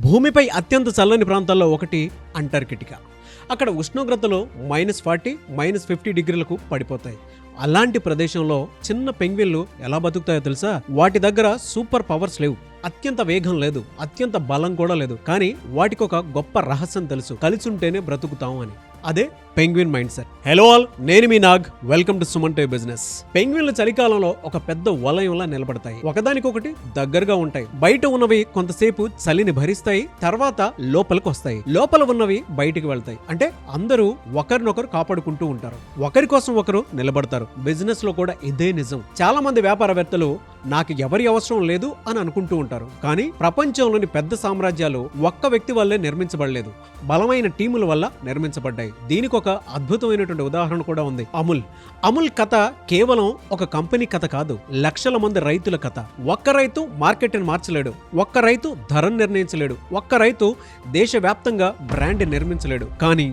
భూమిపై అత్యంత చల్లని ప్రాంతాల్లో ఒకటి అంటార్కిటికా. అక్కడ ఉష్ణోగ్రతలు -40, -50 డిగ్రీలకు పడిపోతాయి. అలాంటి ప్రదేశంలో చిన్న పెంగ్విన్లు ఎలా బతుకుతాయో తెలుసా? వాటి దగ్గర సూపర్ పవర్స్ లేవు, అత్యంత వేగం లేదు, అత్యంత బలం కూడా లేదు. కానీ వాటికి ఒక గొప్ప రహస్యం తెలుసు, కలిసుంటేనే బ్రతుకుతాం అని. అదే penguin mindset. Hello all, నేను మీ Nag. Welcome to Suman TV business. పెంగ్విన్లు చలికాలంలో ఒక పెద్ద వలయంలా నిలబడతాయి, ఒకదానికొకటి దగ్గరగా ఉంటాయి. బయట ఉన్నవి కొంతసేపు చలిని భరిస్తాయి, తర్వాత లోపలికి వస్తాయి. లోపల ఉన్నవి బయటికి వెళ్తాయి. అంటే అందరూ ఒకరినొకరు కాపాడుకుంటూ ఉంటారు, ఒకరి కోసం ఒకరు నిలబడతారు. బిజినెస్ లో కూడా ఇదే నిజం. చాలా మంది వ్యాపారవేత్తలు నాకు ఎవరి అవసరం లేదు అని అనుకుంటూ ఉంటారు. కానీ ప్రపంచంలోని పెద్ద సామ్రాజ్యాలు ఒక్క వ్యక్తి వల్లే నిర్మించబడలేదు, బలమైన టీముల వల్ల నిర్మించబడ్డాయి. దీనికి ఒక అద్భుతమైనటువంటి ఉదాహరణ కూడా ఉంది. అముల్ కథ కేవలం ఒక కంపెనీ కథ కాదు, లక్షల మంది రైతుల కథ. ఒక్క రైతు మార్కెట్ని మార్చలేడు, ఒక్క రైతు ధరను నిర్ణయించలేడు, ఒక్క రైతు దేశవ్యాప్తంగా బ్రాండ్ నిర్మించలేడు. కానీ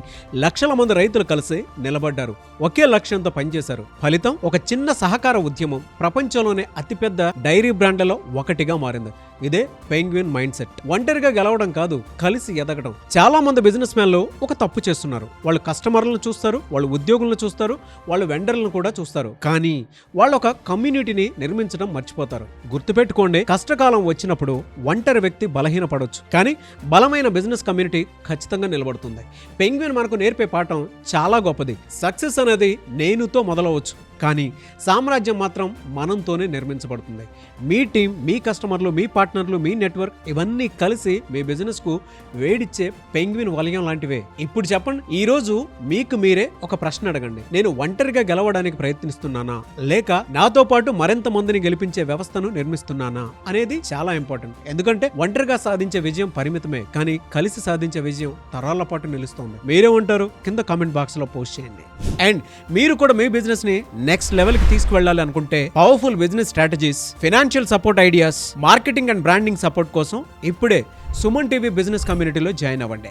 లక్షల మంది రైతులు కలిసి నిలబడ్డారు, ఒకే లక్ష్యంతో పనిచేశారు. ఫలితం ఒక చిన్న సహకార ఉద్యమం ప్రపంచంలోనే అతిపెద్ద డైరీ బ్రాండ్లలో ఒకటిగా మారింది. ఇదే పెంగ్విన్ మైండ్ సెట్. ఒంటరిగా గెలవడం కాదు, కలిసి ఎదగడం. చాలా మంది బిజినెస్ మ్యాన్లు ఒక తప్పు చేస్తున్నారు. వాళ్ళు కస్టమర్లను చూస్తారు, వాళ్ళు ఉద్యోగులను చూస్తారు, వాళ్ళు వెండర్లను కూడా చూస్తారు. కానీ వాళ్ళు ఒక కమ్యూనిటీని నిర్మించడం మర్చిపోతారు. గుర్తుపెట్టుకోండి, కష్టకాలం వచ్చినప్పుడు ఒంటరి వ్యక్తి బలహీనపడవచ్చు, కానీ బలమైన బిజినెస్ కమ్యూనిటీ ఖచ్చితంగా నిలబడుతుంది. పెంగ్విన్ మనకు నేర్పే పాఠం చాలా గొప్పది. సక్సెస్ అనేది నేనుతో మొదలవచ్చు, కానీ సామ్రాజ్యం మాత్రం మనంతోనే నిర్మించబడుతుంది. మీ టీం, మీ కస్టమర్లు, మీ పార్ట్నర్లు, మీ నెట్వర్క్ ఇవన్నీ కలిసి మీ బిజినెస్ కు వేడిచ్చే పెంగ్విన్ వలయం లాంటివే. ఇప్పుడు చెప్పండి, ఈ రోజు మీకు మీరే ఒక ప్రశ్న అడగండి. నేను ఒంటరిగా గెలవడానికి ప్రయత్నిస్తున్నానా, లేక నాతో పాటు మరింత మందిని గెలిపించే వ్యవస్థను నిర్మిస్తున్నానా అనేది చాలా ఇంపార్టెంట్. ఎందుకంటే ఒంటరిగా సాధించే విజయం పరిమితమే, కానీ కలిసి సాధించే విజయం తరాల పాటు నిలుస్తుంది. మీరేమంటారు? కింద కామెంట్ బాక్స్ లో పోస్ట్ చేయండి. అండ్ మీరు కూడా మీ బిజినెస్ ని నెక్స్ట్ లెవెల్ కి తీసుకువెళ్ళాలి అనుకుంటే powerful business strategies, financial support ideas, marketing and branding support కోసం ఇప్పుడే సుమన్ టీవీ బిజినెస్ కమ్యూనిటీలో జాయిన్ అవ్వండి.